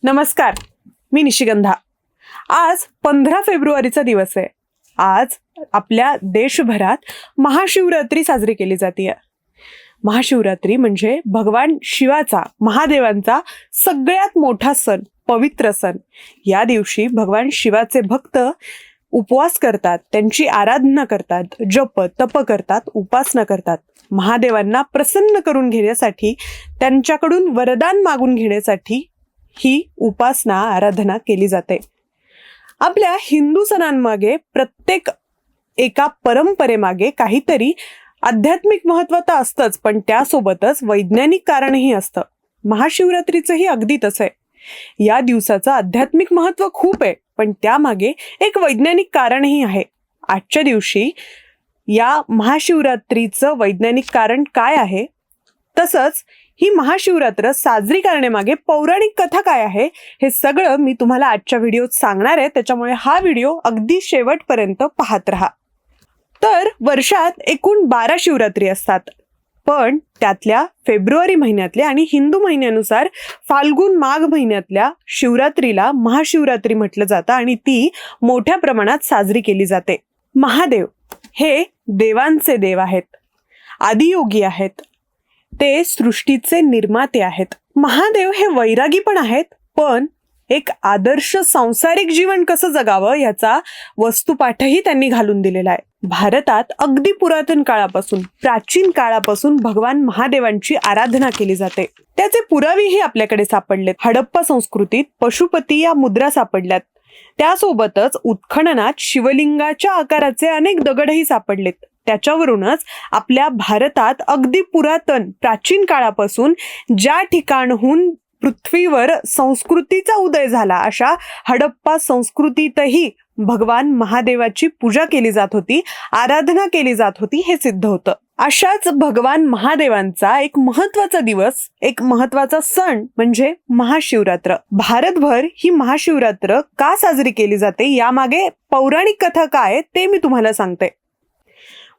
नमस्कार, मी निशिगंधा. आज 15 फेब्रुवारीचा दिवस आहे. आज आपल्या देशभरात महाशिवरात्री साजरी केली जाते. महाशिवरात्री म्हणजे भगवान शिवाचा, महादेवांचा सगळ्यात मोठा सण, पवित्र सण. या दिवशी भगवान शिवाचे भक्त उपवास करतात, त्यांची आराधना करतात, जप तप करतात, उपासना करतात. महादेवांना प्रसन्न करून घेण्यासाठी, त्यांच्याकडून वरदान मागून घेण्यासाठी ही उपासना आराधना केली जाते. आपल्या हिंदू सणांमागे, प्रत्येक एका परंपरेमागे काहीतरी आध्यात्मिक महत्त्व तर असतंच, पण त्यासोबतच वैज्ञानिक कारणही असतं. महाशिवरात्रीचंही अगदी तसं आहे. या दिवसाचं आध्यात्मिक महत्त्व खूप आहे, पण त्यामागे एक वैज्ञानिक कारणही आहे. आजच्या दिवशी या महाशिवरात्रीचं वैज्ञानिक कारण काय आहे, तसंच ही महाशिवरात्र साजरी करण्यामागे पौराणिक कथा काय आहे, हे सगळं मी तुम्हाला आजच्या व्हिडिओत सांगणार आहे. त्याच्यामुळे हा व्हिडिओ अगदी शेवटपर्यंत पाहत राहा. तर वर्षात एकूण 12 शिवरात्री असतात, पण त्यातल्या फेब्रुवारी महिन्यातल्या आणि हिंदू महिन्यानुसार फाल्गुन माघ महिन्यातल्या शिवरात्रीला महाशिवरात्री म्हटलं जातं आणि ती मोठ्या प्रमाणात साजरी केली जाते. महादेव हे देवांचे देव आहेत, आदियोगी आहेत, ते सृष्टीचे निर्माते आहेत. महादेव हे वैरागी पण आहेत, पण एक आदर्श सांसारिक जीवन कसं जगावं याचा वस्तुपाठही त्यांनी घालून दिलेला आहे. भारतात अगदी पुरातन काळापासून, प्राचीन काळापासून भगवान महादेवांची आराधना केली जाते. त्याचे पुरावेही आपल्याकडे सापडलेत. हडप्पा संस्कृतीत पशुपती या मुद्रा सापडल्यात. त्यासोबतच उत्खननात शिवलिंगाच्या आकाराचे अनेक दगडही सापडलेत. त्याच्यावरूनच आपल्या भारतात अगदी पुरातन, प्राचीन काळापासून ज्या ठिकाणहून पृथ्वीवर संस्कृतीचा उदय झाला, अशा हडप्पा संस्कृतीतही भगवान महादेवाची पूजा केली जात होती, आराधना केली जात होती, हे सिद्ध होतं. अशाच भगवान महादेवांचा एक महत्वाचा दिवस, एक महत्वाचा सण म्हणजे महाशिवरात्र. भारतभर ही महाशिवरात्र का साजरी केली जाते, यामागे पौराणिक कथा काय ते मी तुम्हाला सांगते.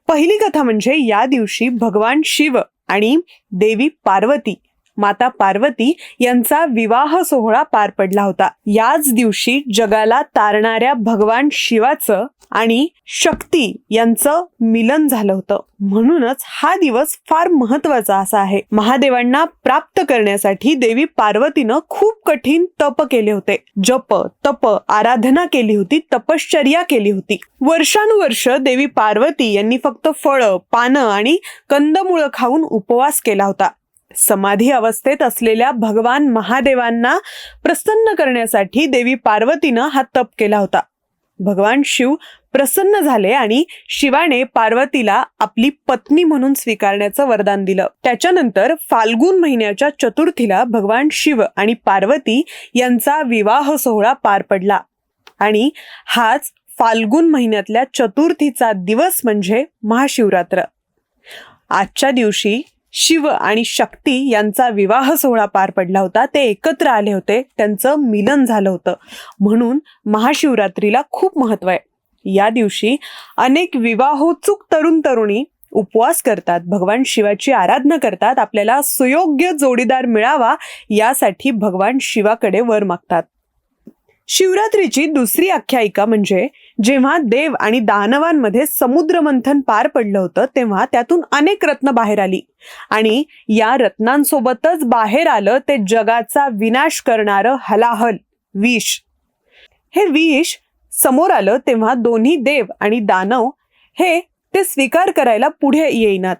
पहिली कथा म्हणजे या दिवशी भगवान शिव आणि देवी पार्वती, माता पार्वती यांचा विवाह सोहळा पार पडला होता. याच दिवशी जगाला तारणाऱ्या भगवान शिवाचं आणि शक्ती यांचं मिलन झालं होतं. म्हणूनच हा दिवस फार महत्वाचा असा आहे. महादेवांना प्राप्त करण्यासाठी देवी पार्वतीनं खूप कठीण तप केले होते. जप तप आराधना केली होती, तपश्चर्या केली होती. वर्षानुवर्ष देवी पार्वती यांनी फक्त फळं, पानं आणि कंदमुळं खाऊन उपवास केला होता. समाधी अवस्थेत असलेल्या भगवान महादेवांना प्रसन्न करण्यासाठी देवी पार्वतीनं हा तप केला होता. भगवान शिव प्रसन्न झाले आणि शिवाने पार्वतीला आपली पत्नी म्हणून स्वीकारण्याचं वरदान दिलं. त्याच्यानंतर फाल्गुन महिन्याच्या चतुर्थीला भगवान शिव आणि पार्वती यांचा विवाह सोहळा पार पडला आणि हाच फाल्गुन महिन्यातल्या चतुर्थीचा दिवस म्हणजे महाशिवरात्र. आजच्या दिवशी शिव आणि शक्ती यांचा विवाह सोहळा पार पडला होता. ते एकत्र आले होते, त्यांचं मिलन झालं होतं. म्हणून महाशिवरात्रीला खूप महत्व आहे. या दिवशी अनेक विवाहोत्सुक तरुण तरुणी उपवास करतात, भगवान शिवाची आराधना करतात, आपल्याला सुयोग्य जोडीदार मिळावा यासाठी भगवान शिवाकडे वर मागतात. शिवरात्रीची दुसरी आख्यायिका म्हणजे जेव्हा देव आणि दानवांमध्ये समुद्र मंथन पार पडलं होतं, तेव्हा त्यातून अनेक रत्न बाहेर आली आणि या रत्नांसोबतच बाहेर आलं ते जगाचा विनाश करणारं हलाहल, विष. हे विष समोर आलं तेव्हा दोन्ही देव आणि दानव हे ते स्वीकार करायला पुढे येईनात.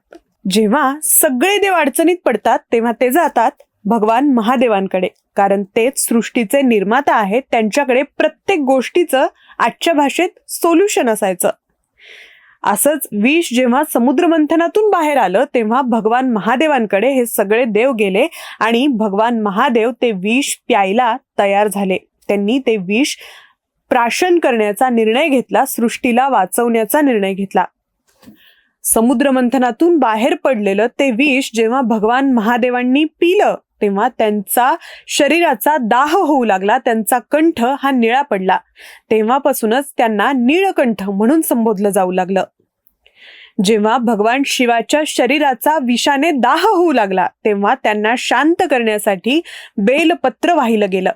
जेव्हा सगळे देव अडचणीत पडतात, तेव्हा ते जातात भगवान महादेवांकडे, कारण तेच सृष्टीचे निर्माता आहेत. त्यांच्याकडे प्रत्येक गोष्टीचं आजच्या भाषेत सोल्युशन असायचं. असंच विष जेव्हा समुद्र मंथनातून बाहेर आलं, तेव्हा भगवान महादेवांकडे हे सगळे देव गेले आणि भगवान महादेव ते विष प्यायला तयार झाले. त्यांनी ते विष प्राशन करण्याचा निर्णय घेतला, सृष्टीला वाचवण्याचा निर्णय घेतला. समुद्र मंथनातून बाहेर पडलेलं ते विष जेव्हा भगवान महादेवांनी पिलं, तेव्हा त्यांचा शरीराचा दाह होऊ लागला, त्यांचा कंठ हा निळा पडला. तेव्हापासूनच त्यांना नीळकंठ म्हणून संबोधलं जाऊ लागलं. जेव्हा भगवान शिवाच्या शरीराचा विषाने दाह होऊ लागला, तेव्हा त्यांना शांत करण्यासाठी बेलपत्र वाहिलं गेलं.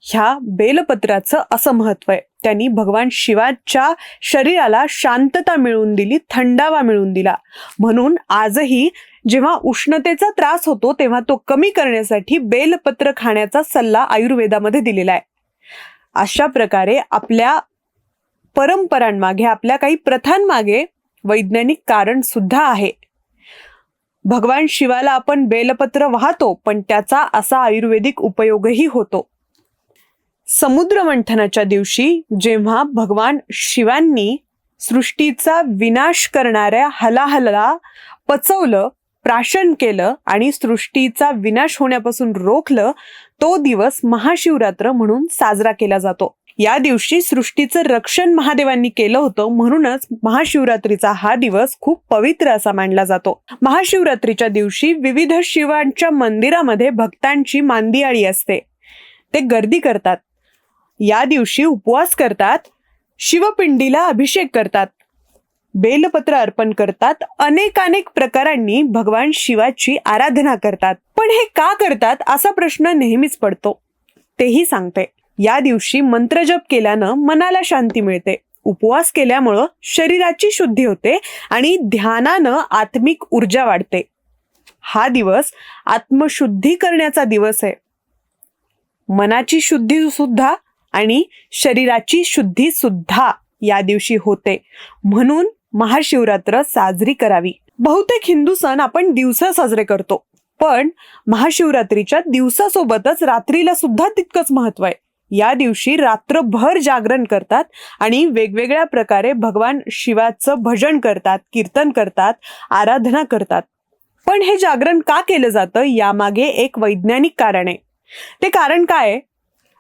ह्या बेलपत्राचं असं महत्व आहे. त्यांनी भगवान शिवाच्या शरीराला शांतता मिळवून दिली, थंडावा मिळवून दिला. म्हणून आजही जेव्हा उष्णतेचा त्रास होतो तेव्हा तो कमी करण्यासाठी बेलपत्र खाण्याचा सल्ला आयुर्वेदामध्ये दिलेला आहे. अशा प्रकारे आपल्या परंपरांमागे, आपल्या काही प्रथांमागे वैज्ञानिक कारण सुद्धा आहे. भगवान शिवाला आपण बेलपत्र वाहतो, पण त्याचा असा आयुर्वेदिक उपयोगही होतो. समुद्र मंथनाच्या दिवशी जेव्हा भगवान शिवांनी सृष्टीचा विनाश करणाऱ्या हलाहलला पचवलं, प्राशन केलं आणि सृष्टीचा विनाश होण्यापासून रोखलं, तो दिवस महाशिवरात्र म्हणून साजरा केला जातो. या दिवशी सृष्टीचं रक्षण महादेवांनी केलं होतं, म्हणूनच महाशिवरात्रीचा हा दिवस खूप पवित्र असा मानला जातो. महाशिवरात्रीच्या दिवशी विविध शिवांच्या मंदिरामध्ये भक्तांची मांदियाळी असते. ते गर्दी करतात. या दिवशी उपवास करतात, शिवपिंडीला अभिषेक करतात, बेलपत्र अर्पण करतात, अनेक प्रकारांनी भगवान शिवाची आराधना करतात. पण हे का करतात असा प्रश्न नेहमीच पडतो. तेही सांगते. या दिवशी मंत्रजप केल्यानं मनाला शांती मिळते. उपवास केल्यामुळं शरीराची शुद्धी होते आणि ध्यानानं आत्मिक ऊर्जा वाढते. हा दिवस आत्मशुद्धी करण्याचा दिवस आहे. मनाची शुद्धी सुद्धा आणि शरीराची शुद्धी सुद्धा या दिवशी होते. म्हणून महाशिवरात्र साजरी करावी. बहुतेक हिंदू सण आपण दिवसा साजरे करतो, पण महाशिवरात्रीच्या दिवसासोबतच रात्रीला सुद्धा तितकंच महत्व आहे. या दिवशी रात्रभर जागरण करतात आणि वेगवेगळ्या प्रकारे भगवान शिवाचं भजन करतात, कीर्तन करतात, आराधना करतात. पण हे जागरण का केलं जातं यामागे एक वैज्ञानिक कारण आहे. ते कारण काय?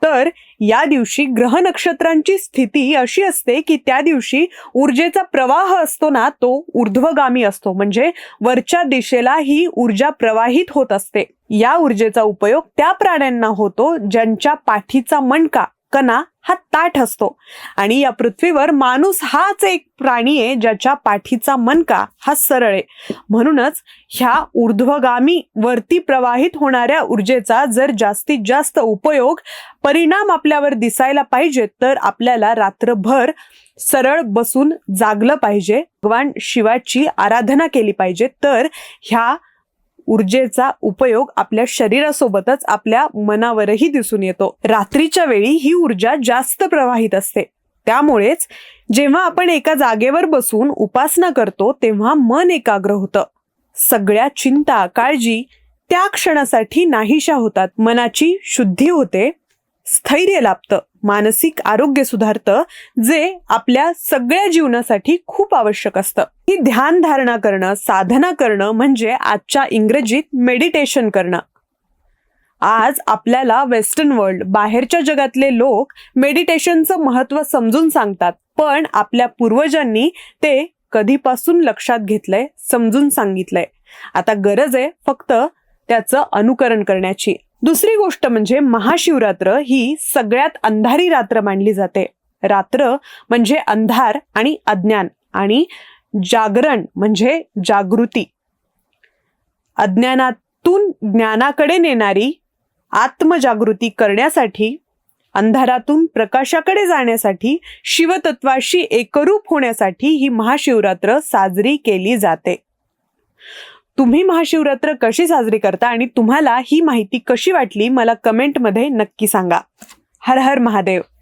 तर या दिवशी ग्रह नक्षत्रांची स्थिती अशी असते की त्या दिवशी ऊर्जेचा प्रवाह असतो ना, तो ऊर्ध्वगामी असतो. म्हणजे वरच्या दिशेला ही ऊर्जा प्रवाहित होत असते. या ऊर्जेचा उपयोग त्या प्राण्यांना होतो ज्यांच्या पाठीचा मणका, कणा हा ताठ असतो. आणि या पृथ्वीवर माणूस हाच एक प्राणी आहे ज्याच्या पाठीचा मणका हा सरळ आहे. म्हणूनच ह्या ऊर्ध्वगामी वरती प्रवाहित होणाऱ्या ऊर्जेचा जर जास्तीत जास्त उपयोग, परिणाम आपल्यावर दिसायला पाहिजे तर आपल्याला रात्रभर सरळ बसून जागलं पाहिजे, भगवान शिवाची आराधना केली पाहिजे. तर ह्या ऊर्जेचा उपयोग आपल्या शरीरासोबतच आपल्या मनावरही दिसून येतो. रात्रीच्या वेळी ही ऊर्जा जास्त प्रवाहित असते. त्यामुळेच जेव्हा आपण एका जागेवर बसून उपासना करतो तेव्हा मन एकाग्र होतं. सगळ्या चिंता, काळजी त्या क्षणासाठी नाहीशा होतात. मनाची शुद्धी होते, स्थैर्य लाभतं, मानसिक आरोग्य सुधारतं, जे आपल्या सगळ्या जीवनासाठी खूप आवश्यक असतं. ही ध्यान धारणा करणं, साधना करणं म्हणजे आजच्या इंग्रजीत मेडिटेशन करणं. आज आपल्याला वेस्टर्न वर्ल्ड, बाहेरच्या जगातले लोक मेडिटेशनचं महत्त्व समजून सांगतात, पण आपल्या पूर्वजांनी ते कधीपासून लक्षात घेतलंय, समजून सांगितलंय. आता गरज आहे फक्त त्याचं अनुकरण करण्याची. दुसरी गोष्ट म्हणजे महाशिवरात्र ही सगळ्यात अंधारी रात्र मानली जाते. रात्र म्हणजे अंधार आणि अज्ञान, आणि जागरण म्हणजे जागृती. अज्ञानातून ज्ञानाकडे नेणारी आत्मजागृती करण्यासाठी, अंधारातून प्रकाशाकडे जाण्यासाठी, शिवतत्वाशी एकरूप होण्यासाठी ही महाशिवरात्र साजरी केली जाते. तुम्ही महाशिवरात्र कशी साजरी करता आणि तुम्हाला ही माहिती कशी वाटली मला कमेंटमध्ये नक्की सांगा. हर हर महादेव.